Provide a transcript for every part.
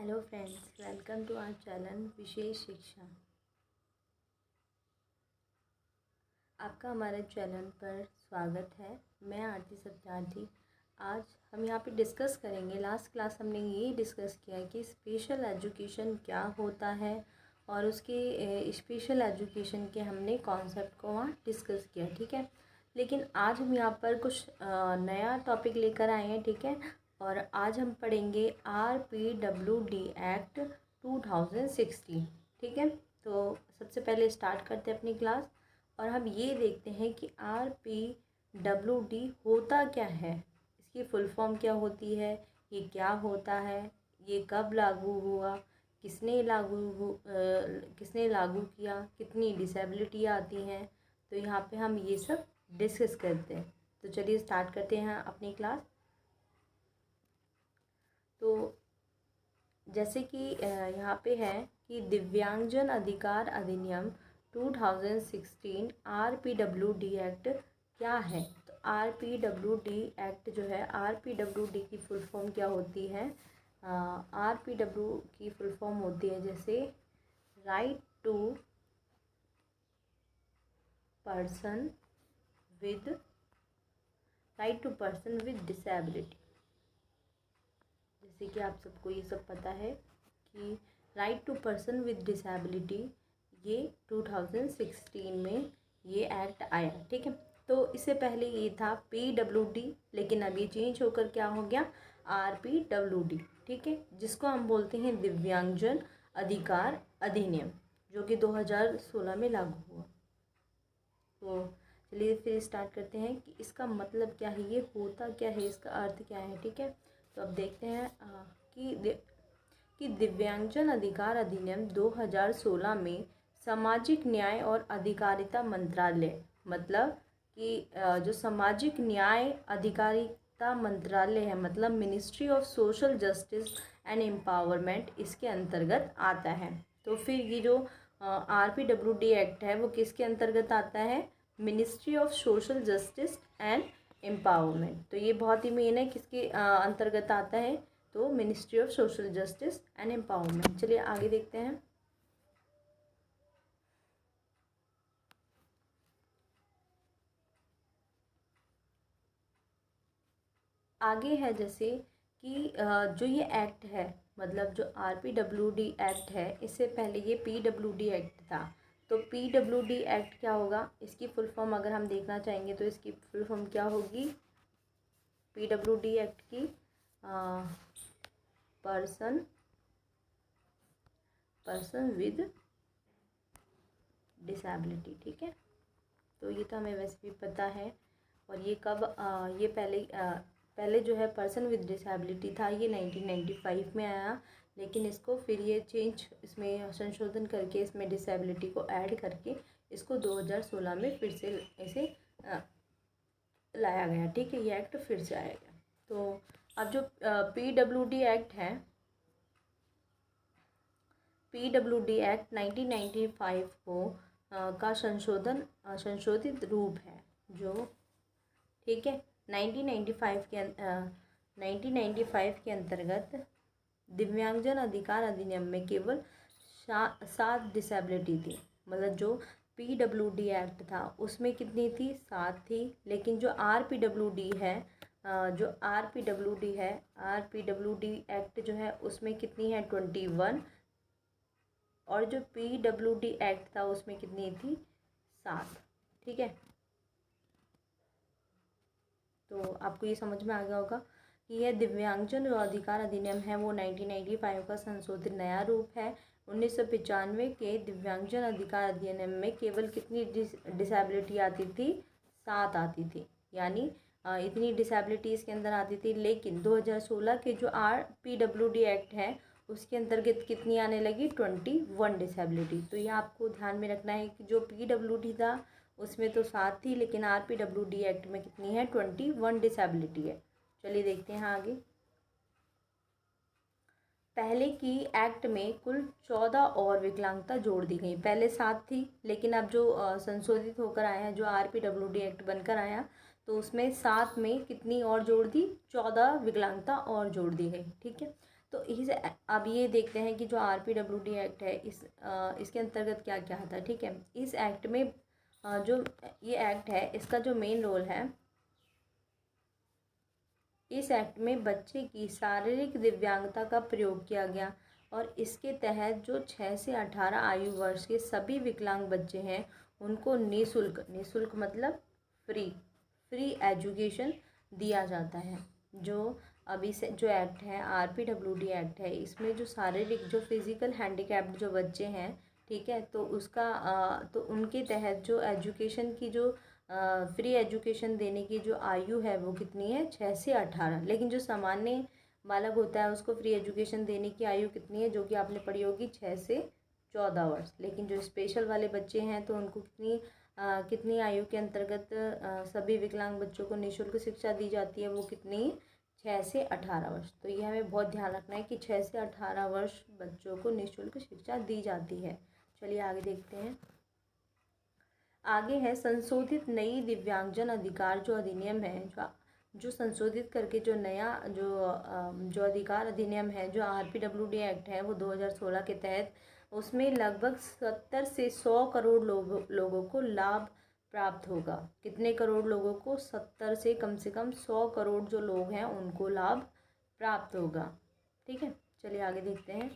Hello friends, welcome to our channel Vishesh Shiksha. आपका हमारे channel पर स्वागत है। मैं आरती सत्यार्थी। आज हम यहाँ पे डिस्कस करेंगे, लास्ट क्लास हमने ये डिस्कस किया कि स्पेशल एजुकेशन क्या होता है और उसके स्पेशल एजुकेशन के हमने कॉन्सेप्ट को वहाँ डिस्कस किया, ठीक है। लेकिन आज हम यहाँ पर कुछ नया टॉपिक लेकर आए हैं, ठीक है। और आज हम पढ़ेंगे RPWD एक्ट 2016, ठीक है। तो सबसे पहले स्टार्ट करते हैं अपनी क्लास और हम ये देखते हैं कि RPWD होता क्या है, इसकी फुल फॉर्म क्या होती है, ये क्या होता है, ये कब लागू हुआ, किसने लागू किया, कितनी डिसेबिलिटी आती हैं। तो यहाँ पे हम ये सब डिस्कस करते हैं। तो चलिए स्टार्ट करते हैं अपनी क्लास। तो जैसे कि यहाँ पे है कि दिव्यांगजन अधिकार अधिनियम 2016 RPWD एक्ट क्या है। तो RPWD एक्ट जो है, RPWD की फुल फॉर्म क्या होती है। RPW की फुल फॉर्म होती है जैसे right to person with disability. जैसे कि आप सबको ये सब पता है कि right to person with disability ये 2016 में ये एक्ट आया, ठीक है। तो इससे पहले ये था PWD, लेकिन अब ये चेंज होकर क्या हो गया, RPWD, ठीक है, जिसको हम बोलते हैं दिव्यांगजन अधिकार अधिनियम, जो कि 2016 में लागू हुआ। तो चलिए फिर स्टार्ट करते हैं कि इसका मतलब क्या है, ये होता क्या है, इसका अर्थ क्या है, ठीक है। तो अब देखते हैं कि दिव्यांगजन अधिकार अधिनियम 2016 में सामाजिक न्याय और अधिकारिता मंत्रालय, मतलब कि जो सामाजिक न्याय अधिकारिता मंत्रालय है, मतलब ministry of social justice and empowerment, इसके अंतर्गत आता है। तो फिर ये जो RPWD एक्ट है वो किसके अंतर्गत आता है, ministry of social justice and empowerment. तो ये बहुत ही मेन है, किसके अंतर्गत आता है, तो ministry of social justice and empowerment. चलिए आगे देखते हैं। आगे है जैसे कि जो ये एक्ट है, मतलब जो RPWD एक्ट है, इससे पहले ये PWD एक्ट था। तो PWD एक्ट क्या होगा, इसकी फुल फॉर्म अगर हम देखना चाहेंगे तो इसकी फुल फॉर्म क्या होगी, PWD एक्ट की पर्सन विद डिसेबिलिटी, ठीक है। तो ये तो हमें वैसे भी पता है। और ये कब ये पहले जो है पर्सन विद डिसेबिलिटी था, ये 1995 में आया, लेकिन इसको फिर ये चेंज, इसमें संशोधन करके इसमें डिसेबिलिटी को ऐड करके इसको 2016 में फिर से इसे लाया गया, ठीक है। ये एक्ट फिर से आया गया। तो अब जो PWD एक्ट है, PWD एक्ट 1995 को का संशोधित रूप है, जो, ठीक है, 1995 के अंतर्गत दिव्यांगजन अधिकार अधिनियम में केवल 7 डिसेबिलिटी थी। मतलब जो PWD एक्ट था उसमें कितनी थी, 7 थी। लेकिन जो RPWD है, RPWD एक्ट जो है उसमें कितनी है, 21। और जो PWD एक्ट था उसमें कितनी थी, 7, ठीक है। तो आपको ये समझ में आ गया होगा कि यह दिव्यांगजन अधिकार अधिनियम है वो 1995 का संशोधित नया रूप है। 1995 के दिव्यांगजन अधिकार अधिनियम में केवल कितनी डिसेबिलिटी आती थी, 7 आती थी, यानी इतनी डिसेबिलिटी इसके अंदर आती थी। लेकिन 2016 के जो RPWD एक्ट है उसके अंतर्गत कितनी आने लगी, 21 डिसेबिलिटी। तो ये आपको ध्यान में रखना है कि जो PWD था उसमें तो 7 थी, लेकिन RPWD एक्ट में कितनी है, 21 डिसेबिलिटी है। चलिए देखते हैं आगे। पहले की एक्ट में कुल 14 और विकलांगता जोड़ दी गई। पहले 7 थी, लेकिन अब जो संशोधित होकर आया है, जो RPWD एक्ट बनकर आया, तो उसमें 7 में कितनी और जोड़ दी, 14 विकलांगता और जोड़ दी गई, ठीक है। तो अब ये देखते हैं कि जो RPWD एक्ट है इसके अंतर्गत क्या क्या आता है। ठीक है, इस एक्ट में जो ये एक्ट है इसका जो मेन रोल है, इस एक्ट में बच्चे की शारीरिक दिव्यांगता का प्रयोग किया गया और इसके तहत जो 6 से 18 आयु वर्ष के सभी विकलांग बच्चे हैं उनको निःशुल्क मतलब फ्री एजुकेशन दिया जाता है। जो अभी से जो एक्ट है RPWD एक्ट है, इसमें जो शारीरिक जो फिज़िकल हैंडीकैप्ड जो बच्चे हैं, ठीक है, तो उसका तो उनके तहत जो एजुकेशन की जो फ्री एजुकेशन देने की जो आयु है वो कितनी है, 6 से 18। लेकिन जो सामान्य बालक होता है उसको फ्री एजुकेशन देने की आयु कितनी है, जो कि आपने पढ़ी होगी, 6 से 14 वर्ष। लेकिन जो स्पेशल वाले बच्चे हैं तो उनको कितनी आयु के अंतर्गत सभी विकलांग बच्चों को निःशुल्क शिक्षा दी जाती है, वो कितनी, 6 से 18 वर्ष। तो ये हमें बहुत ध्यान रखना है कि 6 से 18 वर्ष बच्चों को निःशुल्क शिक्षा दी जाती है। चलिए आगे देखते हैं। आगे है संशोधित नई दिव्यांगजन अधिकार जो अधिनियम है, जो संशोधित करके जो नया जो अधिकार अधिनियम है, जो RPWD एक्ट है, वो 2016 के तहत उसमें लगभग 70 से 100 करोड़ लोगों को लाभ प्राप्त होगा। कितने करोड़ लोगों को, 70 से कम 100 करोड़ जो लोग हैं उनको लाभ प्राप्त होगा। ठीक है, चलिए आगे देखते हैं।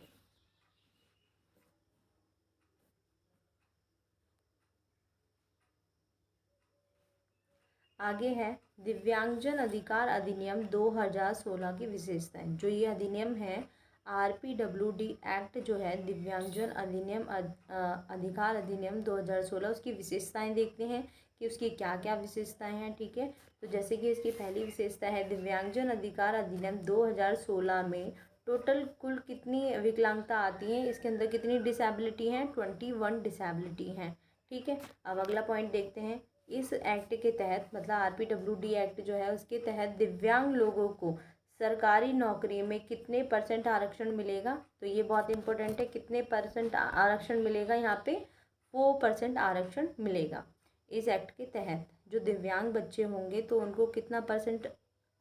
आगे है दिव्यांगजन अधिकार अधिनियम 2016 की विशेषताएं। जो ये अधिनियम है RPWD एक्ट जो है दिव्यांगजन अधिनियम अधिकार अधिनियम 2016, उसकी विशेषताएं देखते हैं कि उसकी क्या क्या विशेषताएं हैं। ठीक है, तो जैसे कि इसकी पहली विशेषता है दिव्यांगजन अधिकार अधिनियम 2016 में टोटल कुल कितनी विकलांगता आती है, इसके अंदर कितनी डिसेबिलिटी हैं, 21 डिसेबिलिटी हैं। ठीक है, अब अगला पॉइंट देखते हैं। इस एक्ट के तहत मतलब RPWD एक्ट जो है उसके तहत दिव्यांग लोगों को सरकारी नौकरी में कितने % आरक्षण मिलेगा, तो ये बहुत इंपॉर्टेंट है। कितने % आरक्षण मिलेगा, यहाँ पे 4% आरक्षण मिलेगा। इस एक्ट के तहत जो दिव्यांग बच्चे होंगे तो उनको कितना %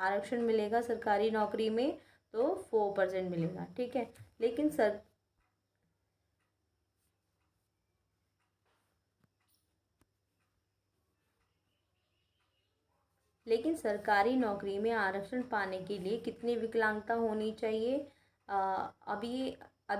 आरक्षण मिलेगा सरकारी नौकरी में, तो 4% मिलेगा। ठीक है, लेकिन सरकारी नौकरी में आरक्षण पाने के लिए कितनी विकलांगता होनी चाहिए, अब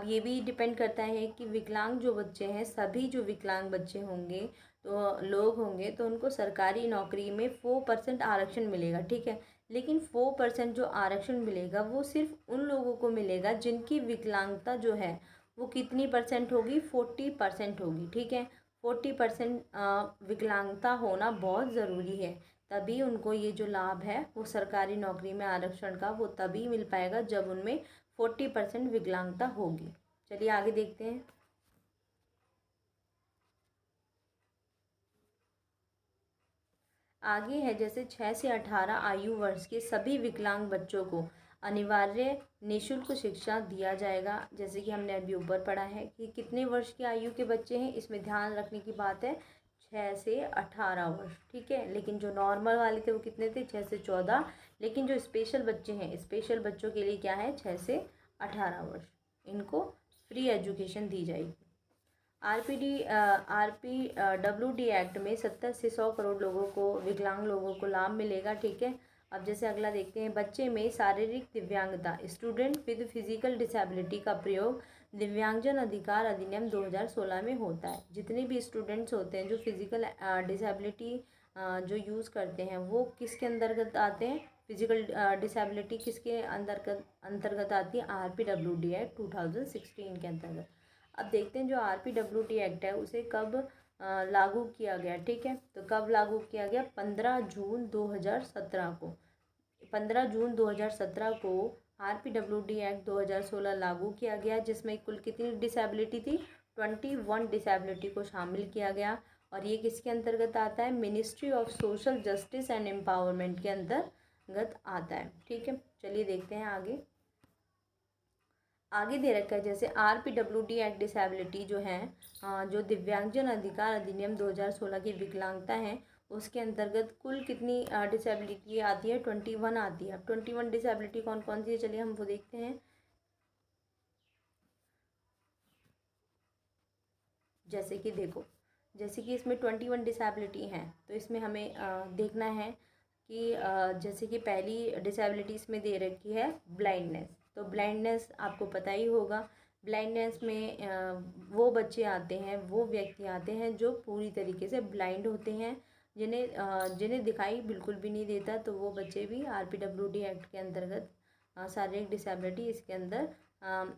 ये भी डिपेंड करता है कि विकलांग जो बच्चे हैं, सभी जो विकलांग बच्चे होंगे तो लोग होंगे तो उनको सरकारी नौकरी में 4% आरक्षण मिलेगा। ठीक है, लेकिन 4% जो आरक्षण मिलेगा वो सिर्फ उन लोगों को मिलेगा जिनकी विकलांगता जो है वो कितनी % होगी, 40% होगी। ठीक है, 40% विकलांगता होना बहुत ज़रूरी है, तभी उनको ये जो लाभ है वो सरकारी नौकरी में आरक्षण का वो तभी मिल पाएगा जब उनमें 40% विकलांगता होगी। चलिए आगे देखते हैं। आगे है जैसे 6 से 18 आयु वर्ष के सभी विकलांग बच्चों को अनिवार्य निःशुल्क शिक्षा दिया जाएगा। जैसे कि हमने अभी ऊपर पढ़ा है कि कितने वर्ष की आयु के बच्चे हैं, इसमें ध्यान रखने की बात है 6 से 18 वर्ष। ठीक है, लेकिन जो नॉर्मल वाले थे वो कितने थे, 6 से 14। लेकिन जो स्पेशल बच्चे हैं, स्पेशल बच्चों के लिए क्या है, 6 से 18 वर्ष, इनको फ्री एजुकेशन दी जाएगी। RPWD एक्ट में 70 से 100 करोड़ लोगों को, विकलांग लोगों को लाभ मिलेगा। ठीक है, अब जैसे अगला देखते हैं। बच्चे में शारीरिक दिव्यांगता, स्टूडेंट विद फिजिकल डिसेबिलिटी का प्रयोग दिव्यांगजन अधिकार अधिनियम 2016 में होता है। जितने भी स्टूडेंट्स होते हैं जो फिजिकल डिसेबिलिटी जो यूज़ करते हैं वो किसके अंतर्गत आते हैं, फिजिकल डिसेबिलिटी किसके अंतर्गत आती है, RPWD एक्ट 2016 के अंतर्गत। अब देखते हैं जो RPWD एक्ट है उसे कब लागू किया गया। ठीक है, तो कब लागू किया गया, 15 जून 2017 को। 15 जून 2017 को RPWD एक्ट 2016 लागू किया गया, जिसमें कुल कितनी डिसेबिलिटी थी, 21 डिसेबिलिटी को शामिल किया गया। और ये किसके अंतर्गत आता है, ministry of social justice and empowerment के अंतर्गत आता है। ठीक है, चलिए देखते हैं आगे। आगे दे रखा है जैसे RPWD एक्ट डिसेबिलिटी जो है, जो दिव्यांगजन अधिकार अधिनियम 2016 की विकलांगता है उसके अंतर्गत कुल कितनी डिसेबिलिटी आती है, 21 आती है। अब 21 डिसेबिलिटी कौन कौन सी है, चलिए हम वो देखते हैं। जैसे कि देखो, जैसे कि इसमें 21 डिसेबिलिटी हैं, तो इसमें हमें देखना है कि जैसे कि पहली डिसेबिलिटी इसमें दे रखी है ब्लाइंडनेस। तो ब्लाइंडनेस आपको पता ही होगा, ब्लाइंडनेस में वो बच्चे आते हैं, वो व्यक्ति आते हैं जो पूरी तरीके से ब्लाइंड होते हैं, जिन्हें दिखाई बिल्कुल भी नहीं देता। तो वो बच्चे भी RPWD एक्ट के अंतर्गत शारीरिक डिसेबिलिटी इसके अंदर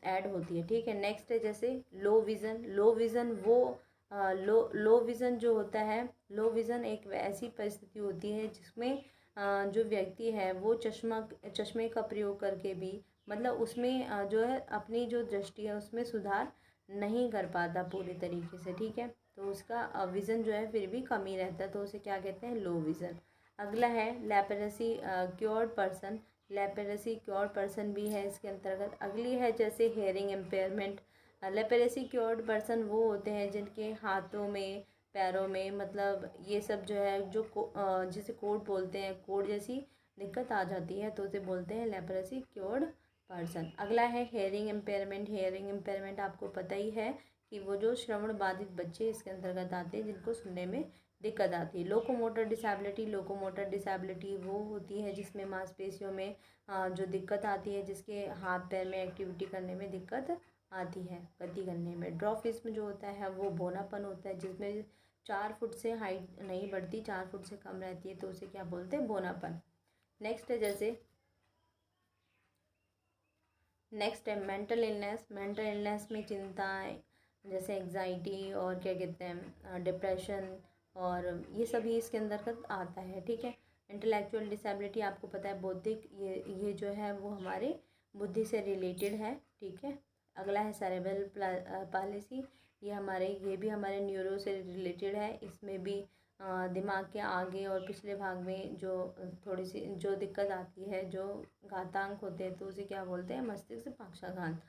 ऐड होती है। ठीक है, नेक्स्ट है जैसे लो विज़न। लो विज़न वो लो विज़न जो होता है, लो विज़न एक ऐसी परिस्थिति होती है जिसमें जो व्यक्ति है वो चश्मे का प्रयोग करके भी, मतलब उसमें जो है अपनी जो दृष्टि है उसमें सुधार नहीं कर पाता पूरी तरीके से। ठीक है, तो उसका विज़न जो है फिर भी कम ही रहता है, तो उसे क्या कहते हैं, लो विज़न। अगला है leprosy cured person. Leprosy cured person भी है इसके अंतर्गत। अगली है जैसे hearing impairment. Leprosy cured person वो होते हैं जिनके हाथों में, पैरों में, मतलब ये सब जो है जिसे कोड बोलते हैं, कोड जैसी दिक्कत आ जाती है तो उसे बोलते हैं लेप्रेसी क्योर्ड पर्सन। अगला है हेयरिंग इम्पेयरमेंट। हेयरिंग इम्पेयरमेंट आपको पता ही है कि वो जो श्रवण बाधित बच्चे इसके अंतर्गत आते हैं जिनको सुनने में दिक्कत आती है। Locomotor disability. लोकोमोटर डिसेबिलिटी वो होती है जिसमें मांसपेशियों में जो दिक्कत आती है, जिसके हाथ पैर में एक्टिविटी करने में दिक्कत आती है, गति करने में। ड्रॉफिज्म जो होता है वो बौनापन होता है जिसमें 4 फुट से हाइट नहीं बढ़ती, 4 फुट से कम रहती है, तो उसे क्या बोलते हैं, बौनापन। नेक्स्ट है जैसे नेक्स्ट है मेंटल इलनेस। मेंटल इलनेस में चिंताएँ जैसे एग्जाइटी और क्या कहते हैं डिप्रेशन, और ये सभी इसके अंतर्गत आता है। ठीक है, इंटेलेक्चुअल डिसेबिलिटी आपको पता है बौद्धिक, ये जो है वो हमारे बुद्धि से रिलेटेड है। ठीक है, अगला है सेरेब्रल पैलिसी। ये भी हमारे न्यूरो से रिलेटेड है। इसमें भी दिमाग के आगे और पिछले भाग में जो थोड़ी सी जो दिक्कत आती है, जो घातांक होते हैं, तो उसे क्या बोलते हैं, मस्तिष्क पक्षाघात।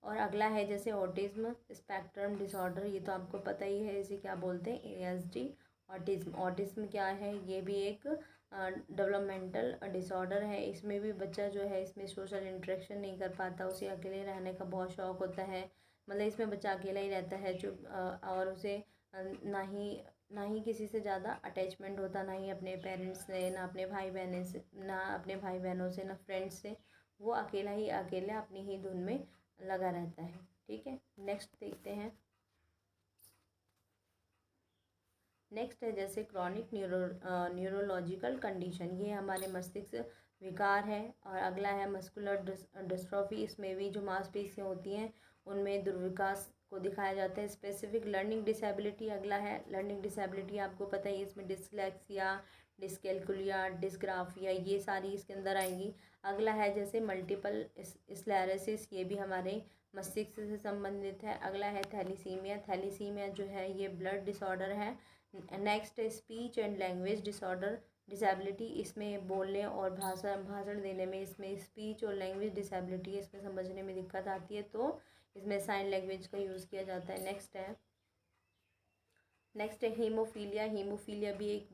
और अगला है जैसे ऑटिज्म स्पेक्ट्रम डिसऑर्डर। ये तो आपको पता ही है, इसे क्या बोलते हैं, ASD ऑटिज्म। ऑटिज्म क्या है, ये भी एक डेवलपमेंटल डिसऑर्डर है। इसमें भी बच्चा जो है इसमें सोशल इंटरेक्शन नहीं कर पाता, उसे अकेले रहने का बहुत शौक़ होता है, मतलब इसमें बच्चा अकेला ही रहता है जो और उसे ना ही किसी से ज़्यादा अटैचमेंट होता, ना ही अपने पेरेंट्स से, ना अपने भाई बहनों से, ना फ्रेंड्स से। वो अकेला ही अकेला अपनी ही धुन में लगा रहता है। ठीक है, नेक्स्ट देखते हैं। नेक्स्ट है जैसे क्रॉनिक न्यूरोलॉजिकल कंडीशन। ये हमारे मस्तिष्क विकार है। और अगला है मस्कुलर डिस्ट्रॉफी। इसमें भी जो मांसपेशियाँ होती हैं उनमें दुर्विकास को दिखाया जाता है। स्पेसिफिक लर्निंग डिसेबिलिटी अगला है। लर्निंग डिसेबिलिटी आपको पता ही है, इसमें डिसलेक्सिया, डिसकैल्कुलिया, डिसग्राफिया, ये सारी इसके अंदर आएंगी। अगला है जैसे मल्टीपल स्क्लेरोसिस। ये भी हमारे मस्तिष्क से संबंधित है। अगला है थैलीसीमिया। थैलीसीमिया जो है ये ब्लड डिसऑर्डर है। नेक्स्ट है speech and language disorder disability. इसमें बोलने और भाषण देने में, इसमें स्पीच और लैंग्वेज डिसेबिलिटी, इसमें समझने में दिक्कत आती है, तो इसमें साइन लैंग्वेज का यूज़ किया जाता है। नेक्स्ट है हीमोफीलिया। हीमोफीलिया भी एक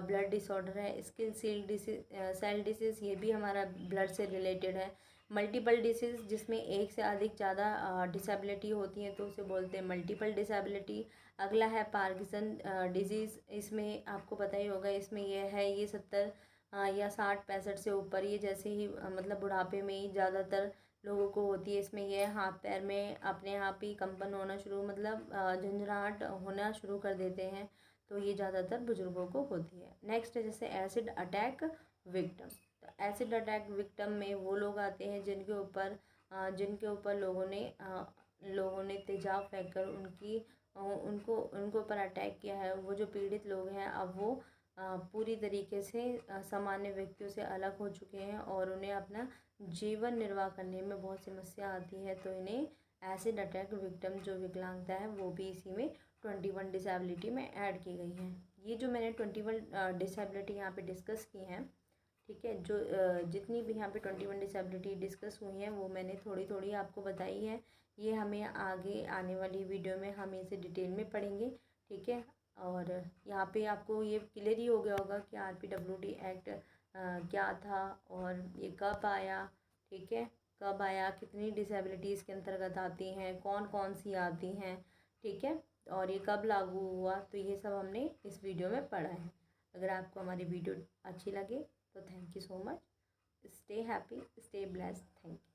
ब्लड डिसऑर्डर है। स्किन सेल डिसीज, ये भी हमारा ब्लड से रिलेटेड है। मल्टीपल डिसीज, जिसमें एक से अधिक ज़्यादा डिसेबिलिटी होती है, तो उसे बोलते हैं मल्टीपल डिसेबिलिटी। अगला है पार्किंसन डिजीज़। इसमें आपको पता ही होगा, इसमें यह है, ये 70 या 60-65 से ऊपर, ये जैसे ही मतलब बुढ़ापे में ही ज़्यादातर लोगों को होती है। इसमें यह हाथ पैर में अपने आप ही कंपन होना शुरू, मतलब झंझनाहट होना शुरू कर देते हैं, तो ये ज़्यादातर बुजुर्गों को होती है। नेक्स्ट है जैसे एसिड अटैक विक्टिम। तो एसिड अटैक विक्टिम में वो लोग आते हैं जिनके ऊपर लोगों ने तेजाब फेंक कर उनको ऊपर अटैक किया है। वो जो पीड़ित लोग हैं अब वो पूरी तरीके से सामान्य व्यक्तियों से अलग हो चुके हैं और उन्हें अपना जीवन निर्वाह करने में बहुत समस्या आती है, तो इन्हें एसिड अटैक विक्टिम जो विकलांगता है वो भी इसी में 21 डिसेबिलिटी में ऐड की गई है। ये जो मैंने 21 डिसेबिलिटी यहाँ पे डिस्कस की हैं, ठीक है, जो जितनी भी यहाँ पे 21 डिसेबिलिटी डिस्कस हुई हैं वो मैंने थोड़ी थोड़ी आपको बताई है। ये हमें आगे आने वाली वीडियो में हम इसे डिटेल में पढ़ेंगे। ठीक है, और यहाँ पे आपको ये क्लियर ही हो गया होगा कि RPWD एक्ट क्या था और ये कब आया। ठीक है, कब आया, कितनी डिसेबिलिटीज़ के अंतर्गत आती हैं, कौन कौन सी आती हैं। ठीक है। और ये कब लागू हुआ, तो ये सब हमने इस वीडियो में पढ़ा है। अगर आपको हमारी वीडियो अच्छी लगे तो thank you so much. Stay happy, stay blessed, thank you.